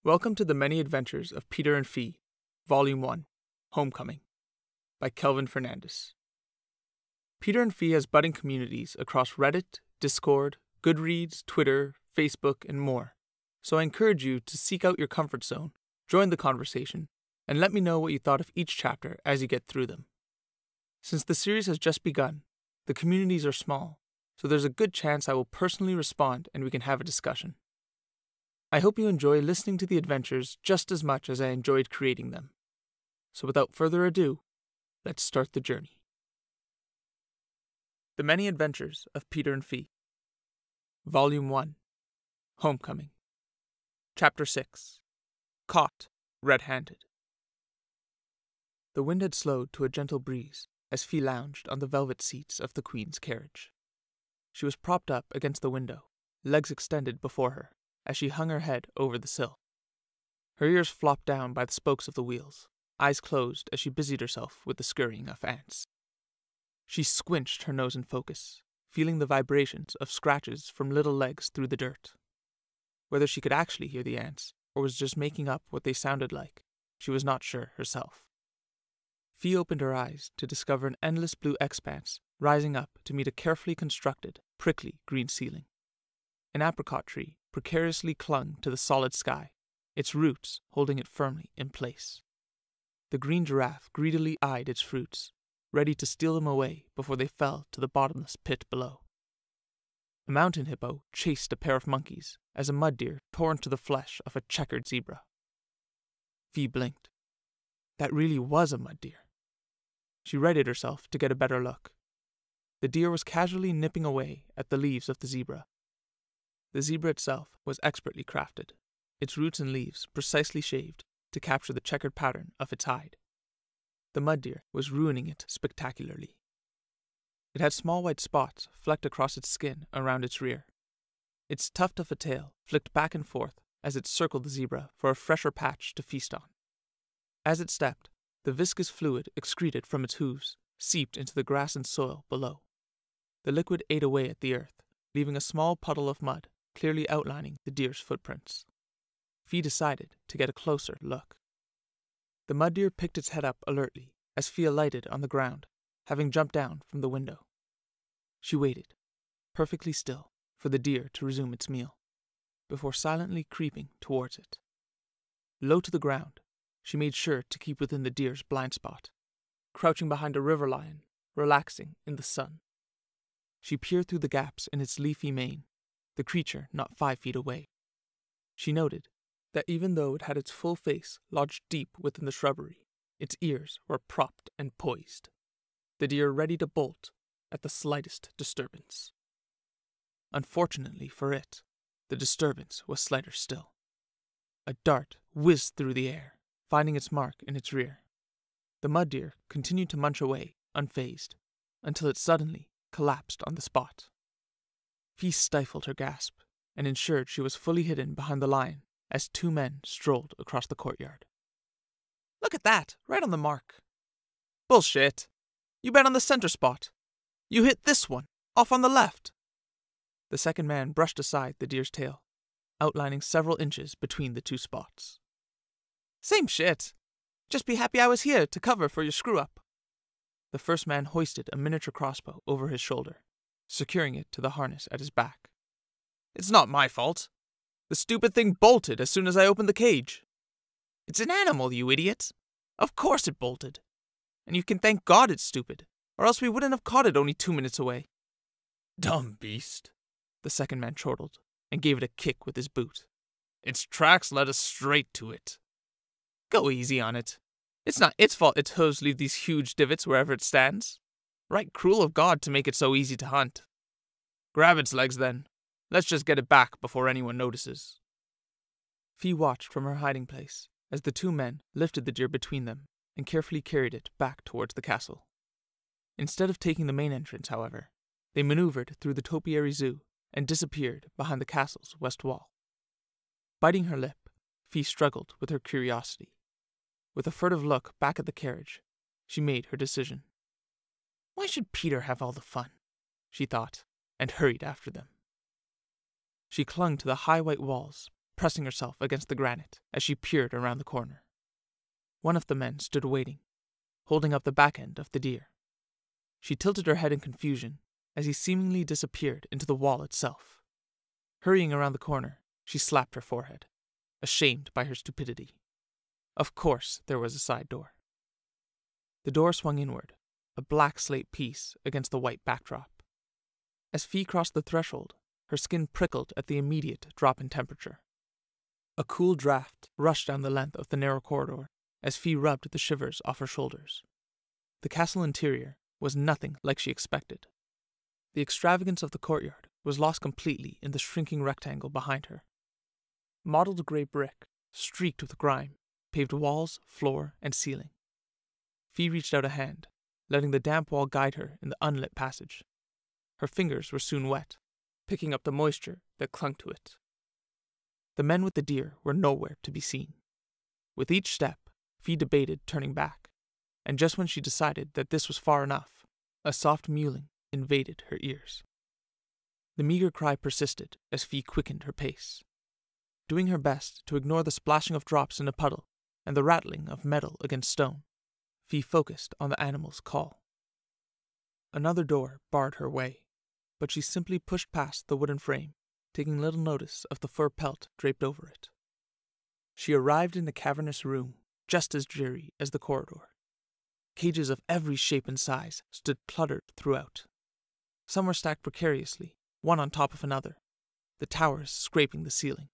Welcome to the Many Adventures of Peter and Fee, Volume 1, Homecoming, by Kelvin Fernandez. Peter and Fee has budding communities across Reddit, Discord, Goodreads, Twitter, Facebook, and more, so I encourage you to seek out your comfort zone, join the conversation, and let me know what you thought of each chapter as you get through them. Since the series has just begun, the communities are small, so there's a good chance I will personally respond and we can have a discussion. I hope you enjoy listening to the adventures just as much as I enjoyed creating them. So without further ado, let's start the journey. The Many Adventures of Peter and Fee, Volume 1, Homecoming, Chapter 6, Caught Red-Handed. The wind had slowed to a gentle breeze as Fee lounged on the velvet seats of the Queen's carriage. She was propped up against the window, legs extended before her, as she hung her head over the sill. Her ears flopped down by the spokes of the wheels, eyes closed as she busied herself with the scurrying of ants. She squinched her nose in focus, feeling the vibrations of scratches from little legs through the dirt. Whether she could actually hear the ants, or was just making up what they sounded like, she was not sure herself. Fee opened her eyes to discover an endless blue expanse rising up to meet a carefully constructed, prickly green ceiling. An apricot tree precariously clung to the solid sky, its roots holding it firmly in place. The green giraffe greedily eyed its fruits, ready to steal them away before they fell to the bottomless pit below. A mountain hippo chased a pair of monkeys as a mud deer tore into the flesh of a checkered zebra. Fee blinked. That really was a mud deer. She readied herself to get a better look. The deer was casually nipping away at the leaves of the zebra. The zebra itself was expertly crafted, its roots and leaves precisely shaved to capture the checkered pattern of its hide. The mud deer was ruining it spectacularly. It had small white spots flecked across its skin around its rear. Its tuft of a tail flicked back and forth as it circled the zebra for a fresher patch to feast on. As it stepped, the viscous fluid excreted from its hooves seeped into the grass and soil below. The liquid ate away at the earth, leaving a small puddle of mud clearly outlining the deer's footprints. Fee decided to get a closer look. The mud deer picked its head up alertly as Fee alighted on the ground, having jumped down from the window. She waited, perfectly still, for the deer to resume its meal, before silently creeping towards it. Low to the ground, she made sure to keep within the deer's blind spot, crouching behind a river lion, relaxing in the sun. She peered through the gaps in its leafy mane, the creature not 5 feet away. She noted that even though it had its full face lodged deep within the shrubbery, its ears were propped and poised, the deer ready to bolt at the slightest disturbance. Unfortunately for it, the disturbance was slighter still. A dart whizzed through the air, finding its mark in its rear. The mud deer continued to munch away, unfazed, until it suddenly collapsed on the spot. Fee stifled her gasp and ensured she was fully hidden behind the lion as 2 men strolled across the courtyard. "Look at that, right on the mark." "Bullshit. You bet on the center spot. You hit this one, off on the left." The second man brushed aside the deer's tail, outlining several inches between the 2 spots. "Same shit. Just be happy I was here to cover for your screw-up." The first man hoisted a miniature crossbow over his shoulder, securing it to the harness at his back. "It's not my fault. The stupid thing bolted as soon as I opened the cage." "It's an animal, you idiot. Of course it bolted. And you can thank God it's stupid, or else we wouldn't have caught it only 2 minutes away." "Dumb beast," the second man chortled, and gave it a kick with his boot. "Its tracks led us straight to it." "Go easy on it. It's not its fault its hooves leave these huge divots wherever it stands. Right cruel of God to make it so easy to hunt." "Grab its legs then. Let's just get it back before anyone notices." Fee watched from her hiding place as the 2 men lifted the deer between them and carefully carried it back towards the castle. Instead of taking the main entrance, however, they maneuvered through the topiary zoo and disappeared behind the castle's west wall. Biting her lip, Fee struggled with her curiosity. With a furtive look back at the carriage, she made her decision. "Why should Peter have all the fun?" she thought, and hurried after them. She clung to the high white walls, pressing herself against the granite as she peered around the corner. One of the men stood waiting, holding up the back end of the deer. She tilted her head in confusion as he seemingly disappeared into the wall itself. Hurrying around the corner, she slapped her forehead, ashamed by her stupidity. Of course there was a side door. The door swung inward, a black slate piece against the white backdrop. As Fee crossed the threshold, her skin prickled at the immediate drop in temperature. A cool draft rushed down the length of the narrow corridor as Fee rubbed the shivers off her shoulders. The castle interior was nothing like she expected. The extravagance of the courtyard was lost completely in the shrinking rectangle behind her. Mottled grey brick, streaked with grime, paved walls, floor, and ceiling. Fee reached out a hand, letting the damp wall guide her in the unlit passage. Her fingers were soon wet, picking up the moisture that clung to it. The men with the deer were nowhere to be seen. With each step, Fee debated turning back, and just when she decided that this was far enough, a soft mewling invaded her ears. The meager cry persisted as Fee quickened her pace. Doing her best to ignore the splashing of drops in a puddle and the rattling of metal against stone, Fee focused on the animal's call. Another door barred her way, but she simply pushed past the wooden frame, taking little notice of the fur pelt draped over it. She arrived in the cavernous room just as dreary as the corridor. Cages of every shape and size stood cluttered throughout. Some were stacked precariously, one on top of another, the towers scraping the ceiling.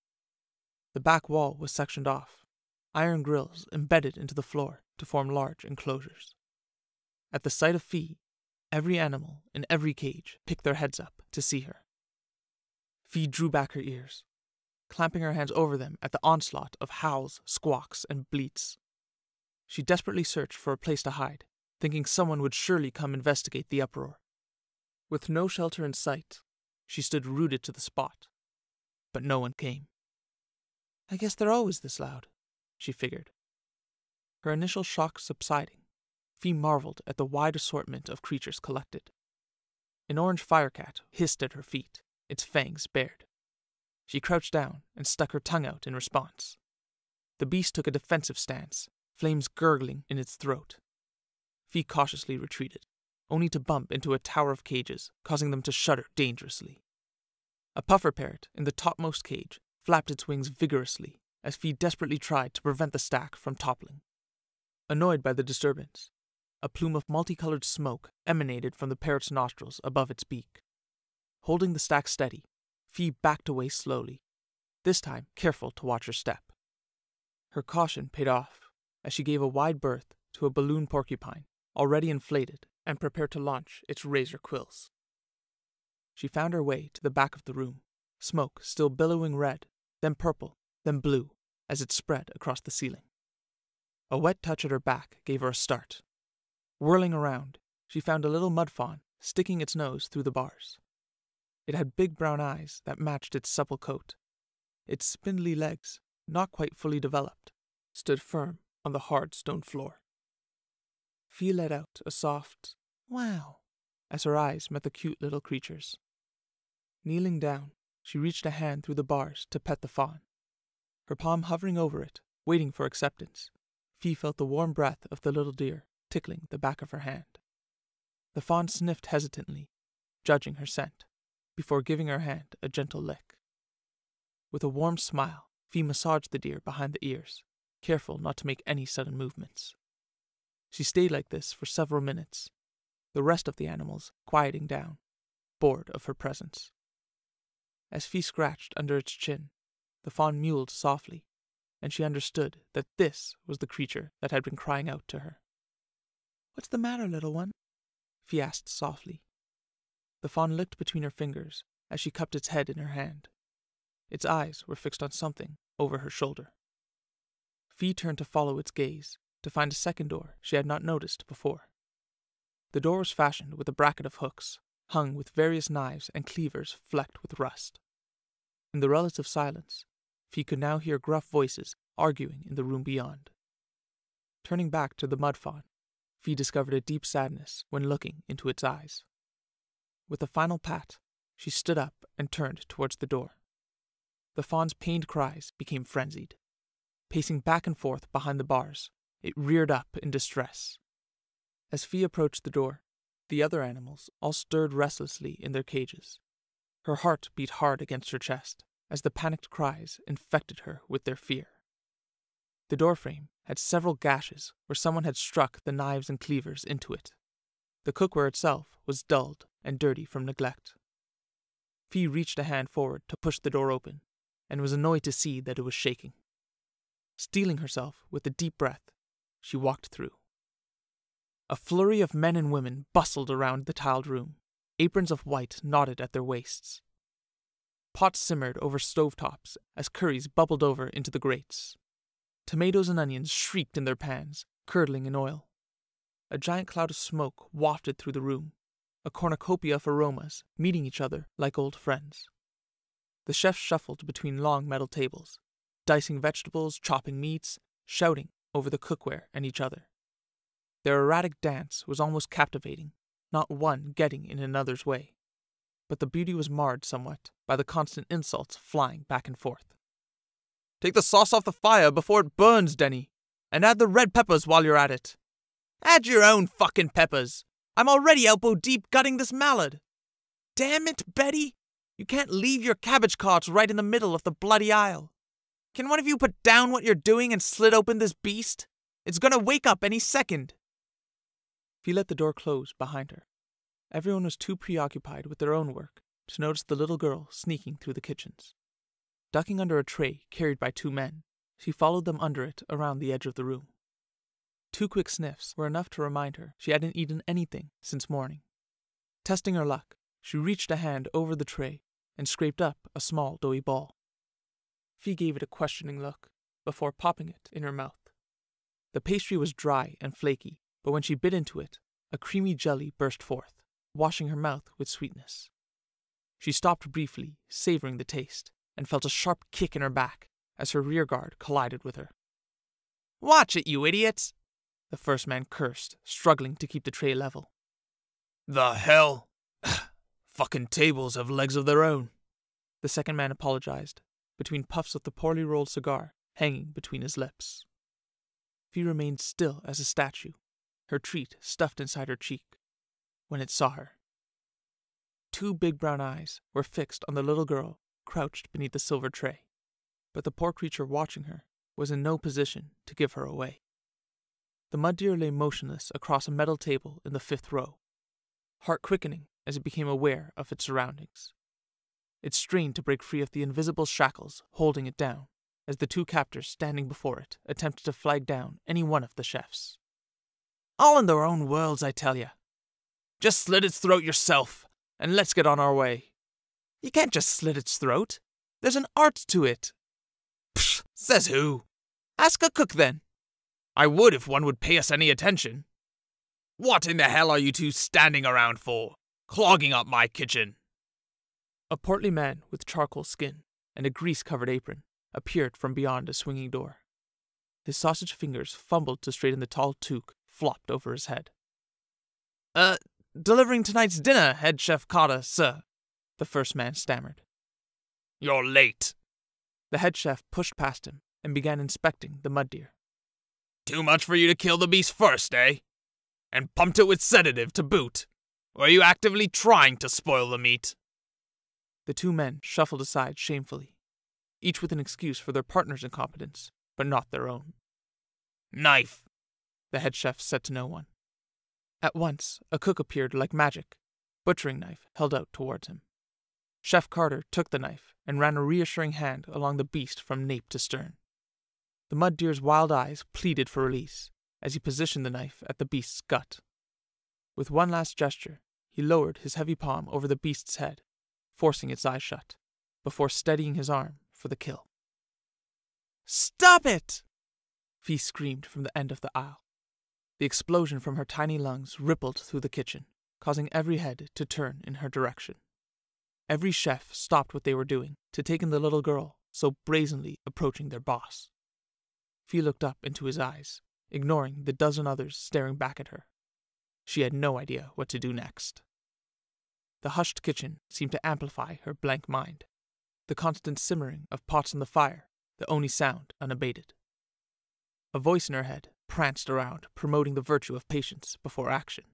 The back wall was sectioned off, iron grills embedded into the floor to form large enclosures. At the sight of Fee, every animal in every cage picked their heads up to see her. Fee drew back her ears, clamping her hands over them at the onslaught of howls, squawks, and bleats. She desperately searched for a place to hide, thinking someone would surely come investigate the uproar. With no shelter in sight, she stood rooted to the spot, but no one came. I guess they're always this loud, she figured. Her initial shock subsiding, Fee marveled at the wide assortment of creatures collected. An orange firecat hissed at her feet, its fangs bared. She crouched down and stuck her tongue out in response. The beast took a defensive stance, flames gurgling in its throat. Fee cautiously retreated, only to bump into a tower of cages, causing them to shudder dangerously. A puffer parrot in the topmost cage flapped its wings vigorously as Fee desperately tried to prevent the stack from toppling. Annoyed by the disturbance, a plume of multicolored smoke emanated from the parrot's nostrils above its beak. Holding the stack steady, Fee backed away slowly, this time careful to watch her step. Her caution paid off as she gave a wide berth to a balloon porcupine, already inflated and prepared to launch its razor quills. She found her way to the back of the room, smoke still billowing red, then purple, then blue, as it spread across the ceiling. A wet touch at her back gave her a start. Whirling around, she found a little mud fawn sticking its nose through the bars. It had big brown eyes that matched its supple coat. Its spindly legs, not quite fully developed, stood firm on the hard stone floor. Fee let out a soft, wow, as her eyes met the cute little creatures. Kneeling down, she reached a hand through the bars to pet the fawn. Her palm hovering over it, waiting for acceptance, Fee felt the warm breath of the little deer tickling the back of her hand. The fawn sniffed hesitantly, judging her scent, before giving her hand a gentle lick. With a warm smile, Fee massaged the deer behind the ears, careful not to make any sudden movements. She stayed like this for several minutes, the rest of the animals quieting down, bored of her presence. As Fee scratched under its chin, the fawn mewled softly, and she understood that this was the creature that had been crying out to her. "What's the matter, little one?" Fee asked softly. The fawn licked between her fingers as she cupped its head in her hand. Its eyes were fixed on something over her shoulder. Fee turned to follow its gaze, to find a second door she had not noticed before. The door was fashioned with a bracket of hooks, hung with various knives and cleavers flecked with rust. In the relative silence, Fee could now hear gruff voices arguing in the room beyond. Turning back to the mud fawn, Fee discovered a deep sadness when looking into its eyes. With a final pat, she stood up and turned towards the door. The fawn's pained cries became frenzied. Pacing back and forth behind the bars, it reared up in distress. As Fee approached the door, the other animals all stirred restlessly in their cages. Her heart beat hard against her chest as the panicked cries infected her with their fear. The doorframe had several gashes where someone had struck the knives and cleavers into it. The cookware itself was dulled and dirty from neglect. Fee reached a hand forward to push the door open, and was annoyed to see that it was shaking. Steeling herself with a deep breath, she walked through. A flurry of men and women bustled around the tiled room, aprons of white knotted at their waists. Pots simmered over stovetops as curries bubbled over into the grates. Tomatoes and onions shrieked in their pans, curdling in oil. A giant cloud of smoke wafted through the room, a cornucopia of aromas meeting each other like old friends. The chefs shuffled between long metal tables, dicing vegetables, chopping meats, shouting over the cookware and each other. Their erratic dance was almost captivating, not one getting in another's way. But the beauty was marred somewhat by the constant insults flying back and forth. "Take the sauce off the fire before it burns, Denny, and add the red peppers while you're at it." "Add your own fucking peppers. I'm already elbow deep gutting this mallard." "Damn it, Betty. You can't leave your cabbage carts right in the middle of the bloody aisle. Can one of you put down what you're doing and slit open this beast? It's gonna wake up any second." Fee let the door close behind her. Everyone was too preoccupied with their own work to notice the little girl sneaking through the kitchens. Ducking under a tray carried by two men, she followed them under it around the edge of the room. 2 quick sniffs were enough to remind her she hadn't eaten anything since morning. Testing her luck, she reached a hand over the tray and scraped up a small doughy ball. Fee gave it a questioning look before popping it in her mouth. The pastry was dry and flaky, but when she bit into it, a creamy jelly burst forth, washing her mouth with sweetness. She stopped briefly, savoring the taste, and felt a sharp kick in her back as her rearguard collided with her. "Watch it, you idiots!" the first man cursed, struggling to keep the tray level. "The hell? Fucking tables have legs of their own," the second man apologized, between puffs of the poorly rolled cigar hanging between his lips. Fee remained still as a statue, her treat stuffed inside her cheek, when it saw her. 2 big brown eyes were fixed on the little girl crouched beneath the silver tray, but the poor creature watching her was in no position to give her away. The mud deer lay motionless across a metal table in the 5th row, heart quickening as it became aware of its surroundings. It strained to break free of the invisible shackles holding it down, as the 2 captors standing before it attempted to flag down any one of the chefs. "All in their own worlds, I tell ya. Just slit its throat yourself, and let's get on our way." "You can't just slit its throat. There's an art to it." "Psh, says who? Ask a cook then." "I would if one would pay us any attention." "What in the hell are you two standing around for? Clogging up my kitchen." A portly man with charcoal skin and a grease-covered apron appeared from beyond a swinging door. His sausage fingers fumbled to straighten the tall toque flopped over his head. Delivering tonight's dinner, head chef Carter, sir," the first man stammered. "You're late." The head chef pushed past him and began inspecting the mud deer. "Too much for you to kill the beast first, eh? And pumped it with sedative to boot? Or are you actively trying to spoil the meat?" The 2 men shuffled aside shamefully, each with an excuse for their partner's incompetence, but not their own. "Knife," the head chef said to no one. At once, a cook appeared like magic, butchering knife held out towards him. Chef Carter took the knife and ran a reassuring hand along the beast from nape to stern. The mud deer's wild eyes pleaded for release as he positioned the knife at the beast's gut. With one last gesture, he lowered his heavy palm over the beast's head, forcing its eyes shut, before steadying his arm for the kill. "Stop it!" Fee screamed from the end of the aisle. The explosion from her tiny lungs rippled through the kitchen, causing every head to turn in her direction. Every chef stopped what they were doing to take in the little girl so brazenly approaching their boss. Fee looked up into his eyes, ignoring the dozen others staring back at her. She had no idea what to do next. The hushed kitchen seemed to amplify her blank mind. the constant simmering of pots on the fire, the only sound unabated. A voice in her head pranced around, promoting the virtue of patience before action.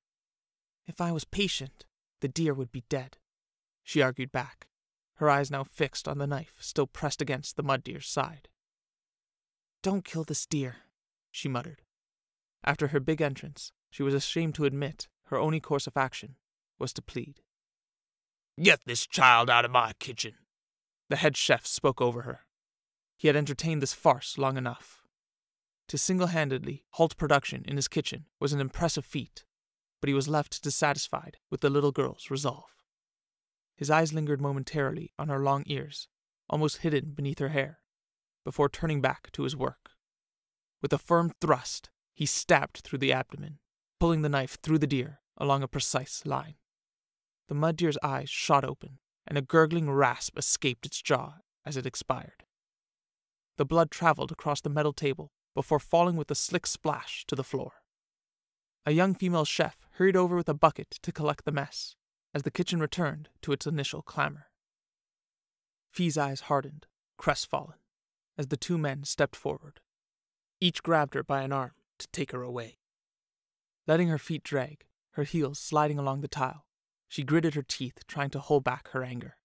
If I was patient, the deer would be dead, she argued back, her eyes now fixed on the knife still pressed against the mud deer's side. Don't kill this deer, she muttered. After her big entrance, she was ashamed to admit her only course of action was to plead. Get this child out of my kitchen. The head chef spoke over her. He had entertained this farce long enough. To single-handedly halt production in his kitchen was an impressive feat, but he was left dissatisfied with the little girl's resolve. His eyes lingered momentarily on her long ears, almost hidden beneath her hair, before turning back to his work. With a firm thrust, he stabbed through the abdomen, pulling the knife through the deer along a precise line. The mud deer's eyes shot open, and a gurgling rasp escaped its jaw as it expired. The blood traveled across the metal table before falling with a slick splash to the floor. A young female chef hurried over with a bucket to collect the mess, as the kitchen returned to its initial clamor. Fee's eyes hardened, crestfallen, as the two men stepped forward. Each grabbed her by an arm to take her away. Letting her feet drag, her heels sliding along the tile, she gritted her teeth trying to hold back her anger.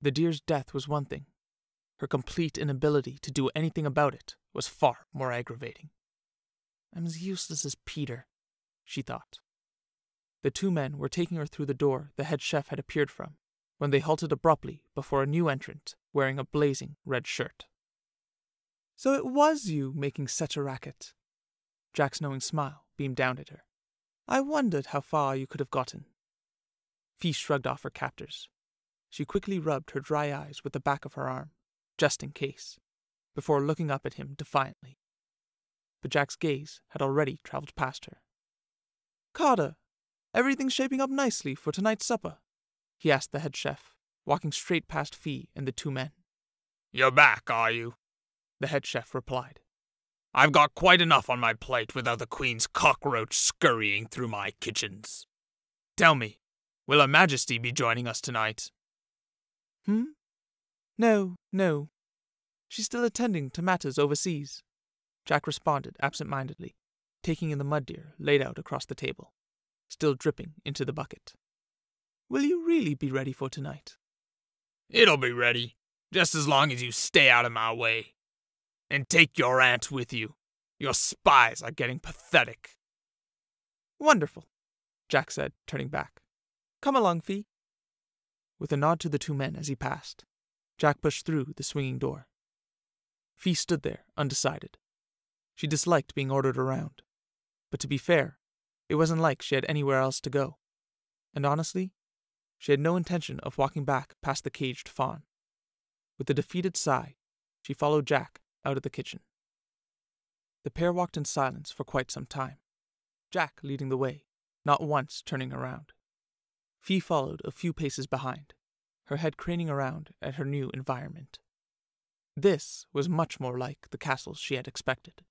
The deer's death was one thing. Her complete inability to do anything about it was far more aggravating. I'm as useless as Peter, she thought. The two men were taking her through the door the head chef had appeared from, when they halted abruptly before a new entrant wearing a blazing red shirt. So it was you making such a racket. Jack's knowing smile beamed down at her. I wondered how far you could have gotten. Fee shrugged off her captors. She quickly rubbed her dry eyes with the back of her arm, just in case, before looking up at him defiantly. But Jack's gaze had already traveled past her. Carter, everything's shaping up nicely for tonight's supper, he asked the head chef, walking straight past Fee and the two men. You're back, are you? The head chef replied. I've got quite enough on my plate without the Queen's cockroach scurrying through my kitchens. Tell me, will Her Majesty be joining us tonight? No. She's still attending to matters overseas, Jack responded absent-mindedly, taking in the mud deer laid out across the table, still dripping into the bucket. Will you really be ready for tonight? It'll be ready, just as long as you stay out of my way. And take your aunt with you. Your spies are getting pathetic. Wonderful, Jack said, turning back. Come along, Fee. With a nod to the two men as he passed, Jack pushed through the swinging door. Fee stood there, undecided. She disliked being ordered around, but to be fair, it wasn't like she had anywhere else to go. And honestly, she had no intention of walking back past the caged fawn. With a defeated sigh, she followed Jack out of the kitchen. The pair walked in silence for quite some time, Jack leading the way, not once turning around. Fee followed a few paces behind, her head craning around at her new environment. This was much more like the castles she had expected.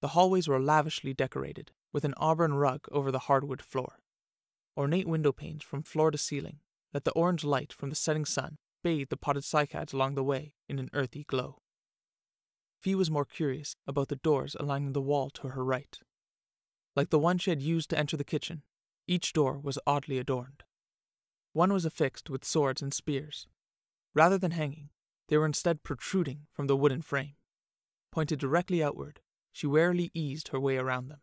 The hallways were lavishly decorated, with an auburn rug over the hardwood floor. Ornate window panes from floor to ceiling let the orange light from the setting sun bathe the potted cycads along the way in an earthy glow. Fee was more curious about the doors lining the wall to her right. Like the one she had used to enter the kitchen, each door was oddly adorned. One was affixed with swords and spears. Rather than hanging, they were instead protruding from the wooden frame. Pointed directly outward, she warily eased her way around them.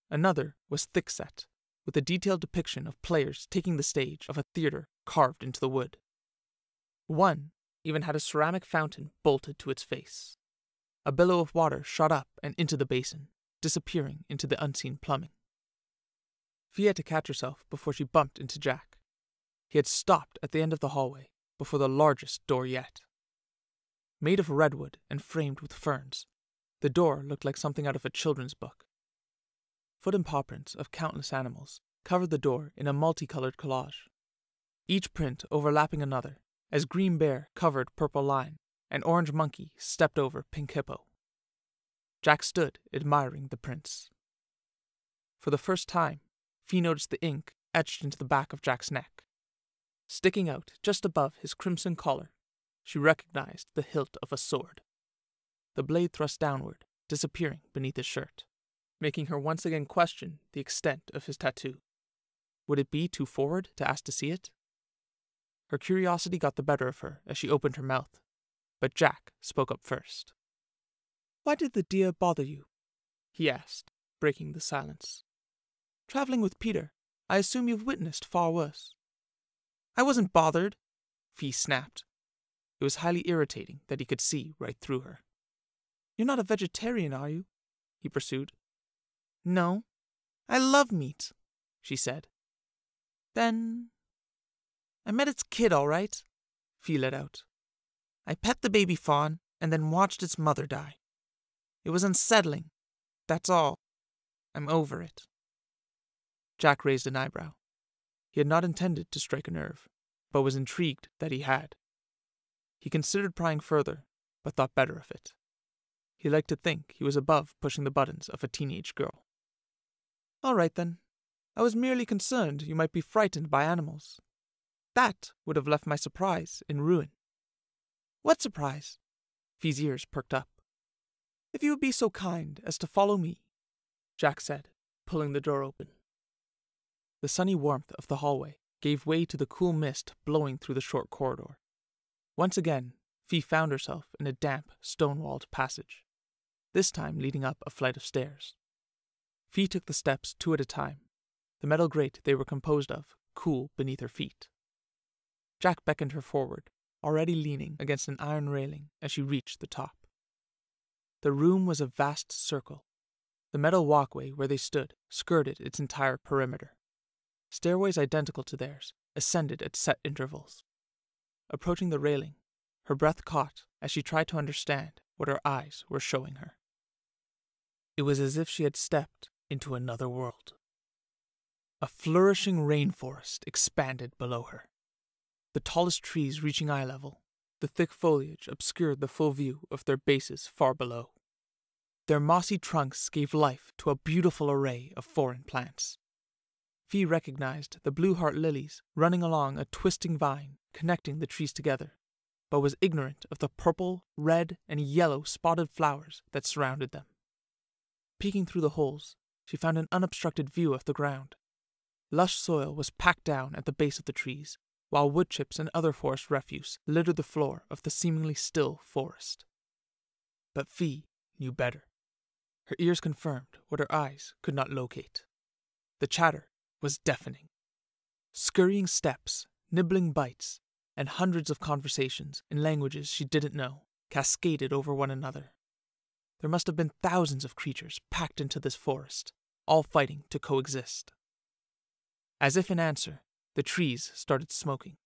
Another was thick-set, with a detailed depiction of players taking the stage of a theater carved into the wood. One even had a ceramic fountain bolted to its face. A billow of water shot up and into the basin, disappearing into the unseen plumbing. Fee had to catch herself before she bumped into Jack. He had stopped at the end of the hallway, before the largest door yet. Made of redwood and framed with ferns, the door looked like something out of a children's book. Foot and paw prints of countless animals covered the door in a multicolored collage, each print overlapping another, as green bear covered purple lion and orange monkey stepped over pink hippo. Jack stood admiring the prints. For the first time, Fee noticed the ink etched into the back of Jack's neck. Sticking out just above his crimson collar she recognized the hilt of a sword. The blade thrust downward, disappearing beneath his shirt, making her once again question the extent of his tattoo. Would it be too forward to ask to see it? Her curiosity got the better of her as she opened her mouth, but Jack spoke up first. "Why did the deer bother you?" he asked, breaking the silence. "Traveling with Peter, I assume you've witnessed far worse." "I wasn't bothered," Fee snapped. It was highly irritating that he could see right through her. "You're not a vegetarian, are you?" he pursued. "No. I love meat," she said. "Then I met its kid, all right," Fee let out. "I pet the baby fawn and then watched its mother die. It was unsettling. That's all. I'm over it." Jack raised an eyebrow. He had not intended to strike a nerve, but was intrigued that he had. He considered prying further, but thought better of it. He liked to think he was above pushing the buttons of a teenage girl. "All right then. I was merely concerned you might be frightened by animals. That would have left my surprise in ruin." "What surprise?" Fee's ears perked up. "If you would be so kind as to follow me," Jack said, pulling the door open. The sunny warmth of the hallway gave way to the cool mist blowing through the short corridor. Once again, Fee found herself in a damp, stone-walled passage, this time leading up a flight of stairs. Fee took the steps 2 at a time, the metal grate they were composed of cool beneath her feet. Jack beckoned her forward, already leaning against an iron railing as she reached the top. The room was a vast circle. The metal walkway where they stood skirted its entire perimeter. Stairways identical to theirs ascended at set intervals. Approaching the railing, her breath caught as she tried to understand what her eyes were showing her. It was as if she had stepped into another world. A flourishing rainforest expanded below her. The tallest trees reaching eye level, the thick foliage obscured the full view of their bases far below. Their mossy trunks gave life to a beautiful array of foreign plants. Fee recognized the blue heart lilies running along a twisting vine connecting the trees together, but was ignorant of the purple, red, and yellow spotted flowers that surrounded them. Peeking through the holes, she found an unobstructed view of the ground. Lush soil was packed down at the base of the trees, while wood chips and other forest refuse littered the floor of the seemingly still forest. But Fee knew better. Her ears confirmed what her eyes could not locate. The chatter was deafening. Scurrying steps, nibbling bites, and hundreds of conversations in languages she didn't know cascaded over one another. There must have been thousands of creatures packed into this forest, all fighting to coexist. As if in answer, the trees started smoking.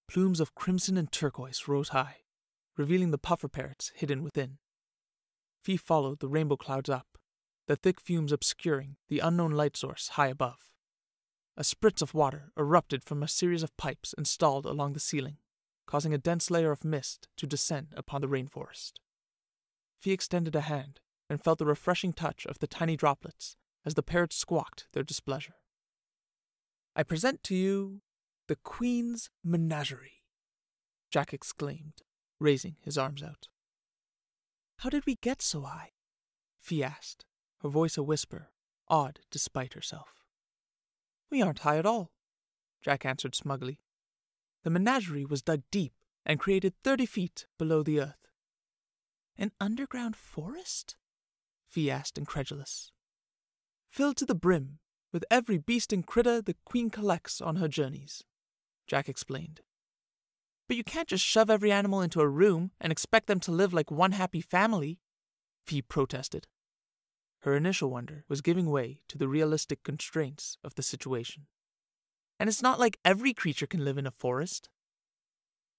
Plumes of crimson and turquoise rose high, revealing the puffer parrots hidden within. Fee followed the rainbow clouds up, the thick fumes obscuring the unknown light source high above. A spritz of water erupted from a series of pipes installed along the ceiling, causing a dense layer of mist to descend upon the rainforest. Fee extended a hand and felt the refreshing touch of the tiny droplets as the parrots squawked their displeasure. "I present to you the Queen's Menagerie," Jack exclaimed, raising his arms out. "How did we get so high?" Fee asked, her voice a whisper, awed despite herself. "We aren't high at all," Jack answered smugly. "The menagerie was dug deep and created 30 feet below the earth." "An underground forest?" Fee asked, incredulous. "Filled to the brim with every beast and critter the Queen collects on her journeys," Jack explained. "But you can't just shove every animal into a room and expect them to live like one happy family," Fee protested. Her initial wonder was giving way to the realistic constraints of the situation. "And it's not like every creature can live in a forest."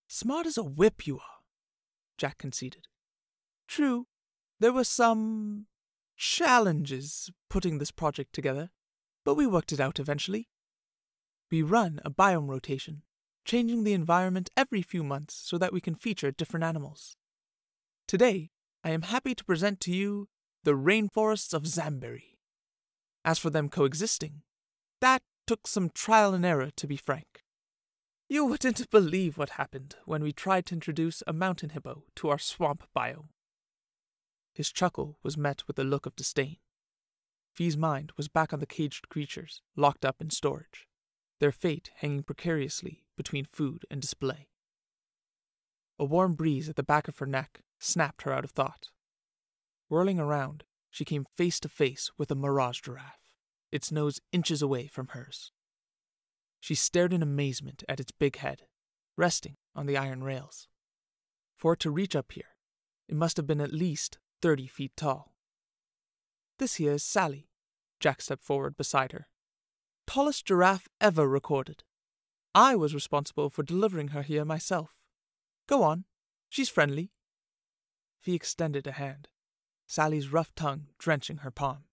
"Smart as a whip you are," Jack conceded. "True, there were some challenges putting this project together, but we worked it out eventually. We run a biome rotation, changing the environment every few months so that we can feature different animals. Today, I am happy to present to you the rainforests of Zamberry. As for them coexisting, that took some trial and error, to be frank. You wouldn't believe what happened when we tried to introduce a mountain hippo to our swamp biome. His chuckle was met with a look of disdain. Fee's mind was back on the caged creatures locked up in storage, their fate hanging precariously between food and display. A warm breeze at the back of her neck snapped her out of thought. Whirling around, she came face to face with a mirage giraffe, its nose inches away from hers. She stared in amazement at its big head, resting on the iron rails. For it to reach up here, it must have been at least 30 feet tall. This here is Sally. Jack stepped forward beside her. Tallest giraffe ever recorded. I was responsible for delivering her here myself. Go on, she's friendly. Fee extended a hand, Sally's rough tongue drenching her palm.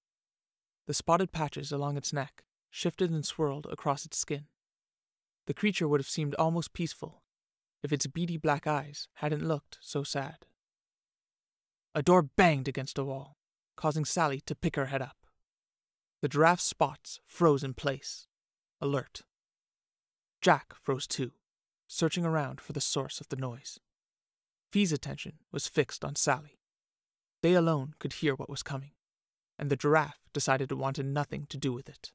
The spotted patches along its neck shifted and swirled across its skin. The creature would have seemed almost peaceful if its beady black eyes hadn't looked so sad. A door banged against a wall, causing Sally to pick her head up. The giraffe's spots froze in place, alert. Jack froze too, searching around for the source of the noise. Fee's attention was fixed on Sally. They alone could hear what was coming, and the giraffe decided it wanted nothing to do with it.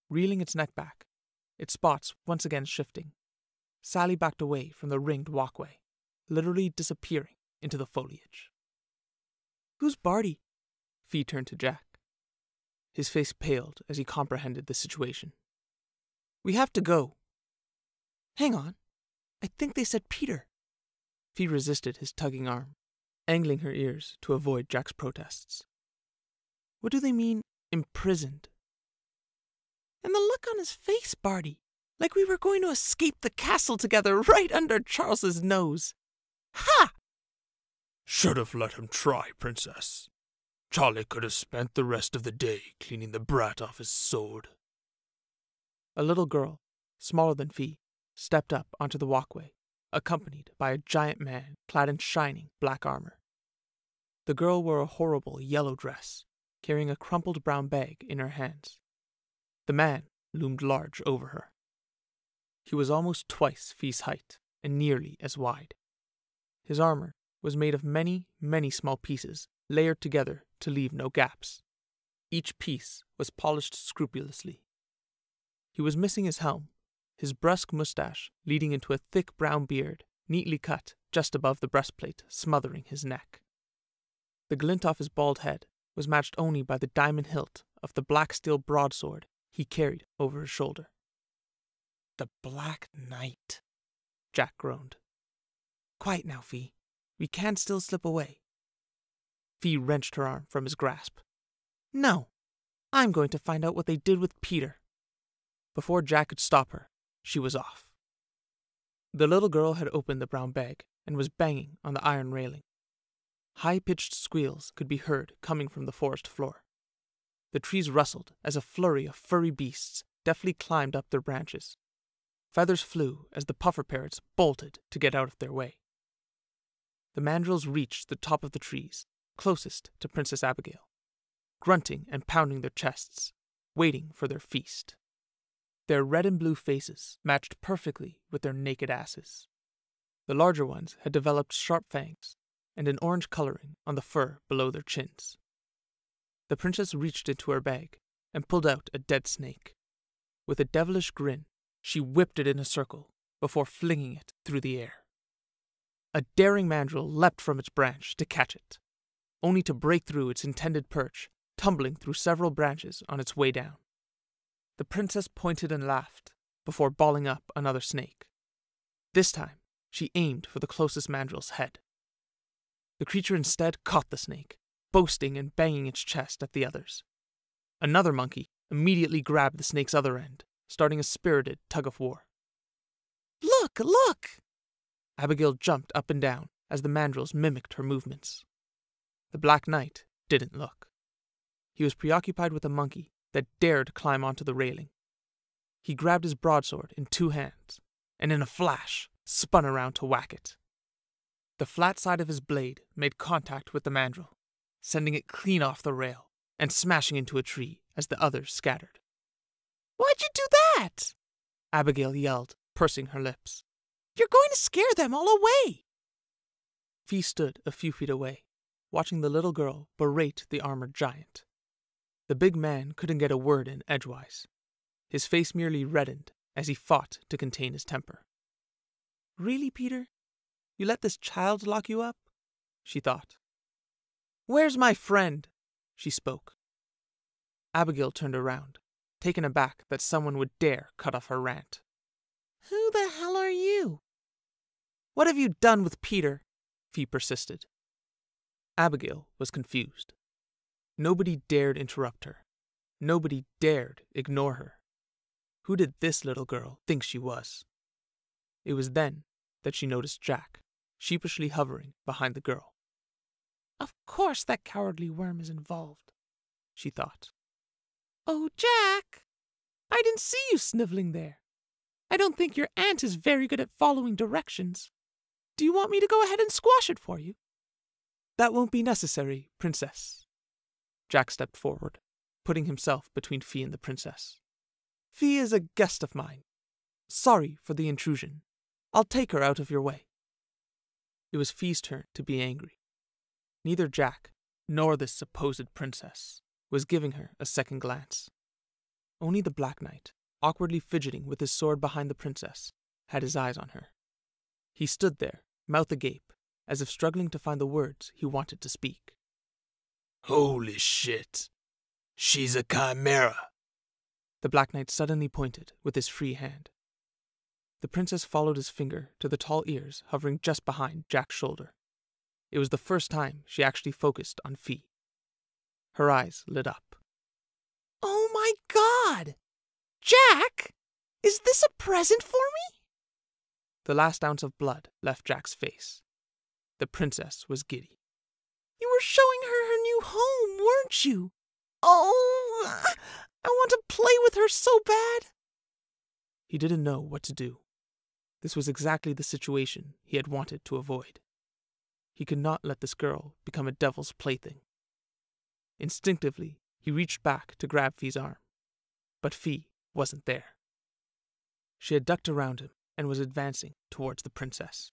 Reeling its neck back, its spots once again shifting, Sally backed away from the ringed walkway, literally disappearing into the foliage. Who's Barty? Fee turned to Jack. His face paled as he comprehended the situation. We have to go. Hang on. I think they said Peter. Fee resisted his tugging arm, angling her ears to avoid Jack's protests. What do they mean, imprisoned? And the look on his face, Barty, like we were going to escape the castle together right under Charles's nose. Ha! Should have let him try, Princess. Charlie could have spent the rest of the day cleaning the brat off his sword. A little girl, smaller than Fee, stepped up onto the walkway, accompanied by a giant man clad in shining black armor. The girl wore a horrible yellow dress, carrying a crumpled brown bag in her hands. The man loomed large over her. He was almost twice Fee's height and nearly as wide. His armor was made of many, many small pieces layered together to leave no gaps. Each piece was polished scrupulously. He was missing his helm, his brusque mustache leading into a thick brown beard, neatly cut just above the breastplate, smothering his neck. The glint off his bald head was matched only by the diamond hilt of the black steel broadsword he carried over his shoulder. The Black Knight, Jack groaned. Quiet now, Fee. We can't still slip away. Fee wrenched her arm from his grasp. No, I'm going to find out what they did with Peter. Before Jack could stop her, she was off. The little girl had opened the brown bag and was banging on the iron railing. High-pitched squeals could be heard coming from the forest floor. The trees rustled as a flurry of furry beasts deftly climbed up their branches. Feathers flew as the puffer parrots bolted to get out of their way. The mandrills reached the top of the trees, closest to Princess Abigail, grunting and pounding their chests, waiting for their feast. Their red and blue faces matched perfectly with their naked asses. The larger ones had developed sharp fangs and an orange coloring on the fur below their chins. The princess reached into her bag and pulled out a dead snake. With a devilish grin, she whipped it in a circle before flinging it through the air. A daring mandrill leapt from its branch to catch it, only to break through its intended perch, tumbling through several branches on its way down. The princess pointed and laughed before balling up another snake. This time, she aimed for the closest mandrill's head. The creature instead caught the snake, boasting and banging its chest at the others. Another monkey immediately grabbed the snake's other end, starting a spirited tug-of-war. Look, look! Abigail jumped up and down as the mandrills mimicked her movements. The Black Knight didn't look. He was preoccupied with a monkey that dared climb onto the railing. He grabbed his broadsword in two hands, and in a flash, spun around to whack it. The flat side of his blade made contact with the mandrill, sending it clean off the rail and smashing into a tree as the others scattered. Why'd you do that? Abigail yelled pursing her lips. "You're going to scare them all away!" Fee stood a few feet away, watching the little girl berate the armored giant. The big man couldn't get a word in edgewise. His face merely reddened as he fought to contain his temper. "Really, Peter? You let this child lock you up?" she thought. "Where's my friend?" she spoke. Abigail turned around, taken aback that someone would dare cut off her rant. "Who the hell are you?" "What have you done with Peter?" Fee persisted. Abigail was confused. Nobody dared interrupt her. Nobody dared ignore her. Who did this little girl think she was? It was then that she noticed Jack, sheepishly hovering behind the girl. "Of course that cowardly worm is involved," she thought. "Oh, Jack! I didn't see you sniveling there. I don't think your aunt is very good at following directions. Do you want me to go ahead and squash it for you?" "That won't be necessary, Princess." Jack stepped forward, putting himself between Fee and the princess. "Fee is a guest of mine. Sorry for the intrusion. I'll take her out of your way." It was Fee's turn to be angry. Neither Jack nor this supposed princess was giving her a second glance. Only the Black Knight, awkwardly fidgeting with his sword behind the princess, had his eyes on her. He stood there, mouth agape, as if struggling to find the words he wanted to speak. Holy shit! She's a chimera! The Black Knight suddenly pointed with his free hand. The princess followed his finger to the tall ears hovering just behind Jack's shoulder. It was the first time she actually focused on Fee. Her eyes lit up. "Oh my God! Jack! Is this a present for me?" The last ounce of blood left Jack's face. The princess was giddy. "You were showing her new home, weren't you? Oh, I want to play with her so bad." He didn't know what to do. This was exactly the situation he had wanted to avoid. He could not let this girl become a devil's plaything. Instinctively, he reached back to grab Fee's arm, but Fee wasn't there. She had ducked around him and was advancing towards the princess.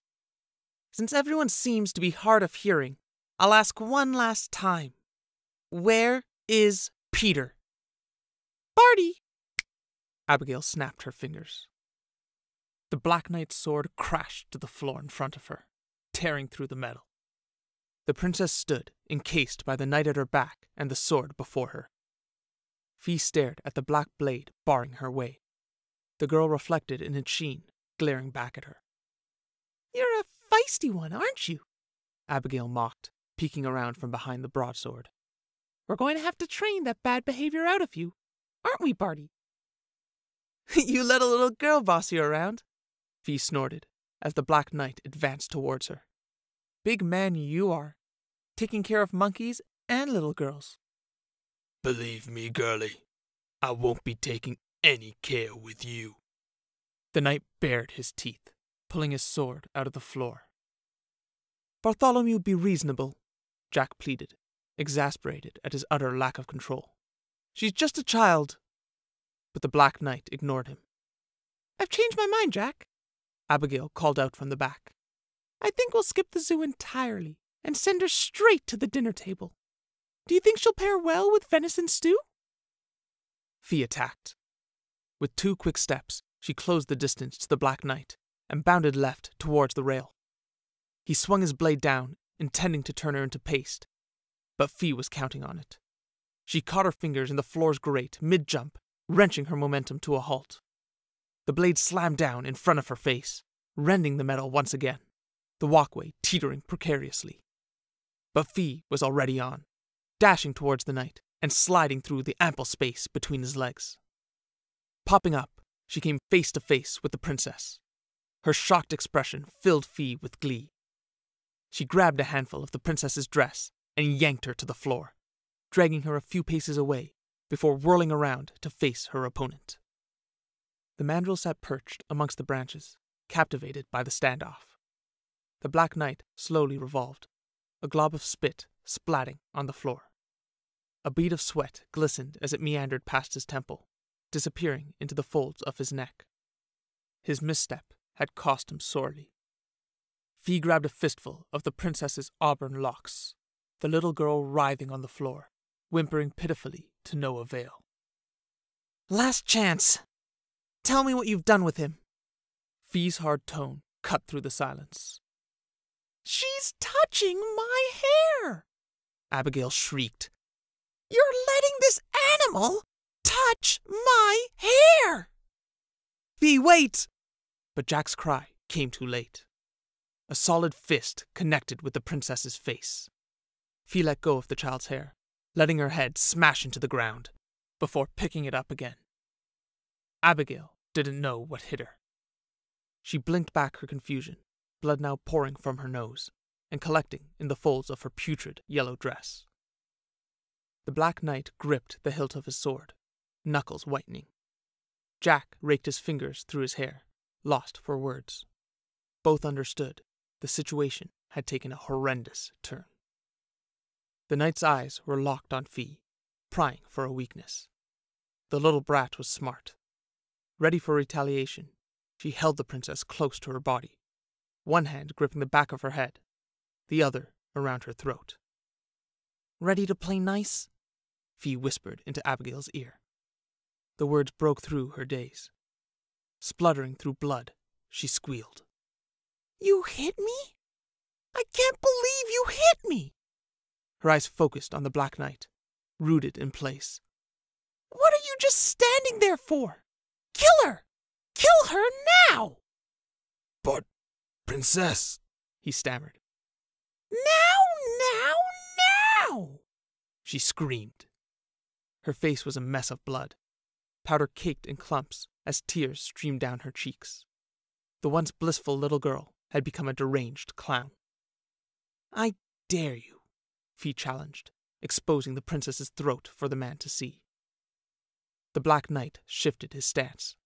"Since everyone seems to be hard of hearing, I'll ask one last time. Where is Peter?" "Barty!" Abigail snapped her fingers. The Black Knight's sword crashed to the floor in front of her, tearing through the metal. The princess stood, encased by the knight at her back and the sword before her. Fee stared at the black blade barring her way. The girl reflected in its sheen, glaring back at her. "You're a feisty one, aren't you?" Abigail mocked, peeking around from behind the broadsword. "We're going to have to train that bad behavior out of you, aren't we, Barty?" "You let a little girl boss you around," Fee snorted as the Black Knight advanced towards her. "Big man you are, taking care of monkeys and little girls." Believe me, girlie, I won't be taking any care with you. The knight bared his teeth, pulling his sword out of the floor. "Bartholomew, be reasonable," Jack pleaded, exasperated at his utter lack of control. "She's just a child." But the Black Knight ignored him. "I've changed my mind, Jack," Abigail called out from the back. "I think we'll skip the zoo entirely and send her straight to the dinner table. Do you think she'll pair well with venison stew?" Fee attacked. With 2 quick steps, she closed the distance to the Black Knight and bounded left towards the rail. He swung his blade down, intending to turn her into paste, but Fee was counting on it. She caught her fingers in the floor's grate mid-jump, wrenching her momentum to a halt. The blade slammed down in front of her face, rending the metal once again, the walkway teetering precariously. But Fee was already on, dashing towards the knight and sliding through the ample space between his legs. Popping up, she came face to face with the princess. Her shocked expression filled Fee with glee. She grabbed a handful of the princess's dress and yanked her to the floor, dragging her a few paces away before whirling around to face her opponent. The mandrill sat perched amongst the branches, captivated by the standoff. The Black Knight slowly revolved, a glob of spit splatting on the floor. A bead of sweat glistened as it meandered past his temple, disappearing into the folds of his neck. His misstep had cost him sorely. Fee grabbed a fistful of the princess's auburn locks, the little girl writhing on the floor, whimpering pitifully to no avail. "Last chance! Tell me what you've done with him." Fee's hard tone cut through the silence. "She's touching my hair!" Abigail shrieked. "You're letting this animal touch my hair!" "Fee, wait!" But Jack's cry came too late. A solid fist connected with the princess's face. Fee let go of the child's hair, letting her head smash into the ground, before picking it up again. Abigail didn't know what hit her. She blinked back her confusion, blood now pouring from her nose and collecting in the folds of her putrid yellow dress. The Black Knight gripped the hilt of his sword, knuckles whitening. Jack raked his fingers through his hair, lost for words. Both understood the situation had taken a horrendous turn. The knight's eyes were locked on Fee, prying for a weakness. The little brat was smart. Ready for retaliation, she held the princess close to her body, one hand gripping the back of her head, the other around her throat. "Ready to play nice?" Fee whispered into Abigail's ear. The words broke through her daze. Spluttering through blood, she squealed. "You hit me? I can't believe you hit me!" Her eyes focused on the Black Knight, rooted in place. "What are you just standing there for? Kill her! Kill her now!" "But, Princess," he stammered. Now! She screamed. Her face was a mess of blood. Powder caked in clumps as tears streamed down her cheeks. The once blissful little girl had become a deranged clown. "I dare you," Fee challenged, exposing the princess's throat for the man to see. The Black Knight shifted his stance.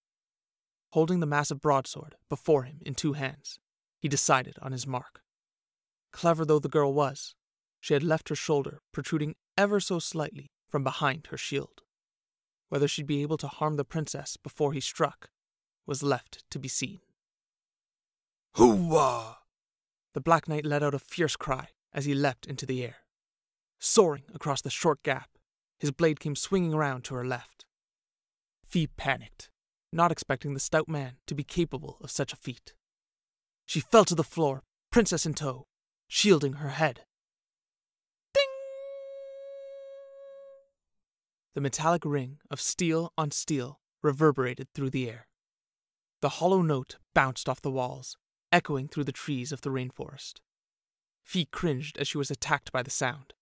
Holding the massive broadsword before him in two hands, he decided on his mark. Clever though the girl was, she had left her shoulder protruding ever so slightly from behind her shield. Whether she'd be able to harm the princess before he struck was left to be seen. "Hoo-wah!" The Black Knight let out a fierce cry as he leapt into the air. Soaring across the short gap, his blade came swinging around to her left. Fee panicked, not expecting the stout man to be capable of such a feat. She fell to the floor, princess in tow, shielding her head. Ding! The metallic ring of steel on steel reverberated through the air. The hollow note bounced off the walls, echoing through the trees of the rainforest. Fee cringed as she was attacked by the sound,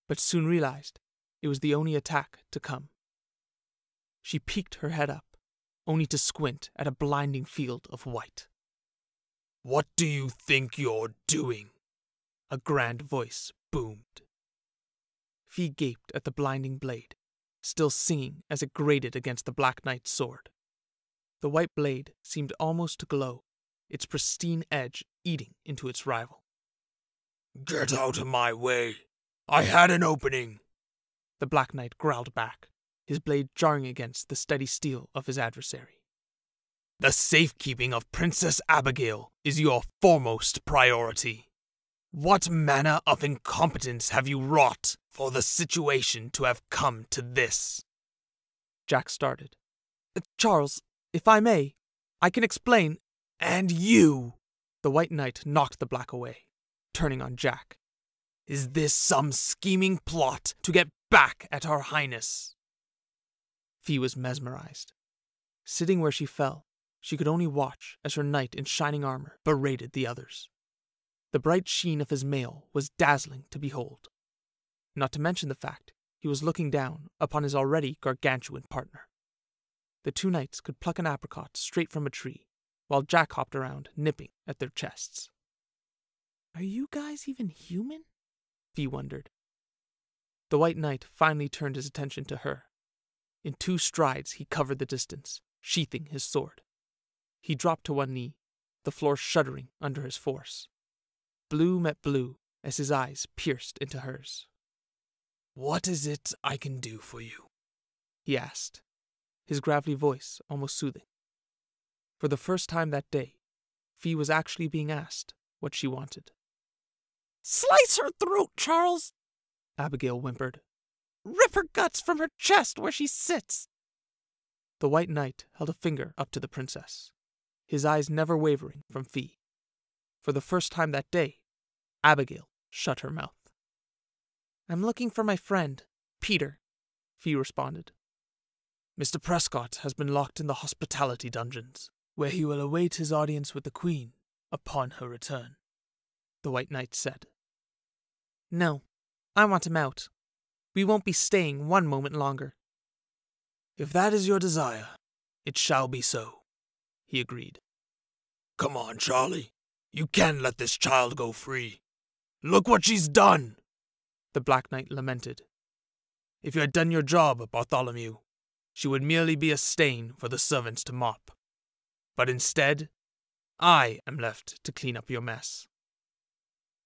but soon realized it was the only attack to come. She peeked her head up, only to squint at a blinding field of white. "What do you think you're doing?" A grand voice boomed. Fee gaped at the blinding blade, still singing as it grated against the Black Knight's sword. The white blade seemed almost to glow, its pristine edge eating into its rival. "Get out of my way! I had an opening!" The Black Knight growled back, his blade jarring against the steady steel of his adversary. "The safekeeping of Princess Abigail is your foremost priority. What manner of incompetence have you wrought for the situation to have come to this?" Jack started. "Charles, if I may, I can explain." "And you!" The White Knight knocked the Black away, turning on Jack. "Is this some scheming plot to get back at Her Highness?" Fee was mesmerized. Sitting where she fell, she could only watch as her knight in shining armor berated the others. The bright sheen of his mail was dazzling to behold, not to mention the fact he was looking down upon his already gargantuan partner. The two knights could pluck an apricot straight from a tree, while Jack hopped around nipping at their chests. "Are you guys even human?" Fee wondered. The White Knight finally turned his attention to her. In 2 strides he covered the distance, sheathing his sword. He dropped to one knee, the floor shuddering under his force. Blue met blue as his eyes pierced into hers. "What is it I can do for you?" he asked, his gravelly voice almost soothing. For the first time that day, Fee was actually being asked what she wanted. "Slice her throat, Charles!" Abigail whimpered. "Rip her guts from her chest where she sits!" The White Knight held a finger up to the princess, his eyes never wavering from Fee. For the first time that day, Abigail shut her mouth. "I'm looking for my friend, Peter," Fee responded. "Mr. Prescott has been locked in the hospitality dungeons, where he will await his audience with the Queen upon her return," the White Knight said. "No, I want him out. We won't be staying one moment longer." "If that is your desire, it shall be so," he agreed. "Come on, Charlie. You can't let this child go free. Look what she's done," the Black Knight lamented. "If you had done your job, Bartholomew, she would merely be a stain for the servants to mop. But instead, I am left to clean up your mess."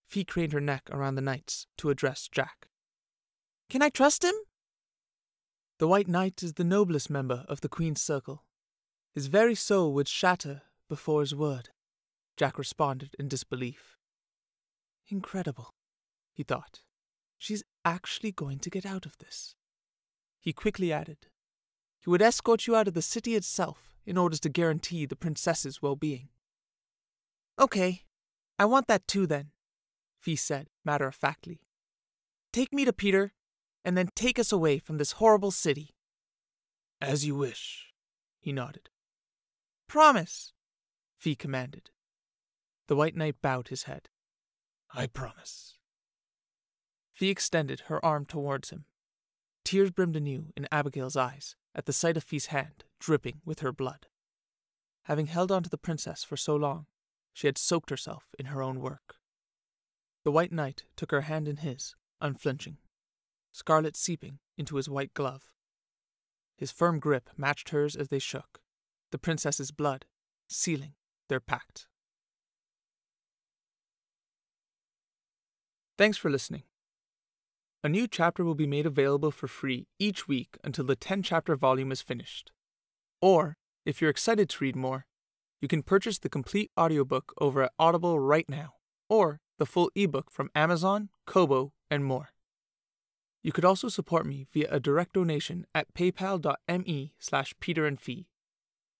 Fee craned her neck around the knights to address Jack. "Can I trust him?" "The White Knight is the noblest member of the Queen's circle. His very soul would shatter before his word," Jack responded in disbelief. "Incredible," he thought. "She's actually going to get out of this." He quickly added, "He would escort you out of the city itself in order to guarantee the princess's well-being." "Okay, I want that too then," Fee said matter-of-factly. "Take me to Peter, and then take us away from this horrible city." "As you wish," he nodded. "Promise," Fee commanded. The White Knight bowed his head. "I promise." Fee extended her arm towards him. Tears brimmed anew in Abigail's eyes at the sight of Fee's hand dripping with her blood. Having held on to the princess for so long, she had soaked herself in her own work. The White Knight took her hand in his, unflinching, scarlet seeping into his white glove. His firm grip matched hers as they shook, the princess's blood sealing their pact. Thanks for listening. A new chapter will be made available for free each week until the 10-chapter volume is finished. Or, if you're excited to read more, you can purchase the complete audiobook over at Audible right now, or the full ebook from Amazon, Kobo, and more. You could also support me via a direct donation at paypal.me/peterandfee,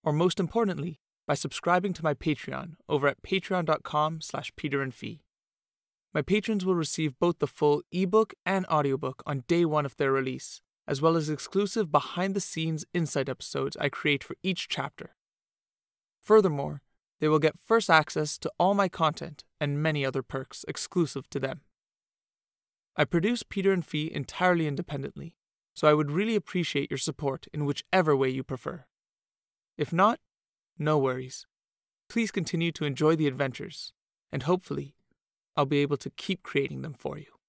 or most importantly, by subscribing to my Patreon over at patreon.com/peterandfee. My patrons will receive both the full ebook and audiobook on day one of their release, as well as exclusive behind-the-scenes insight episodes I create for each chapter. Furthermore, they will get first access to all my content and many other perks exclusive to them. I produce Peter and Fee entirely independently, so I would really appreciate your support in whichever way you prefer. If not, no worries. Please continue to enjoy the adventures, and hopefully, I'll be able to keep creating them for you.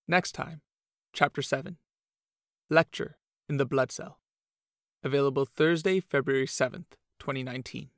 Next time, Chapter 7, Lecture in the Blood Cell. Available Thursday, February 7th, 2019.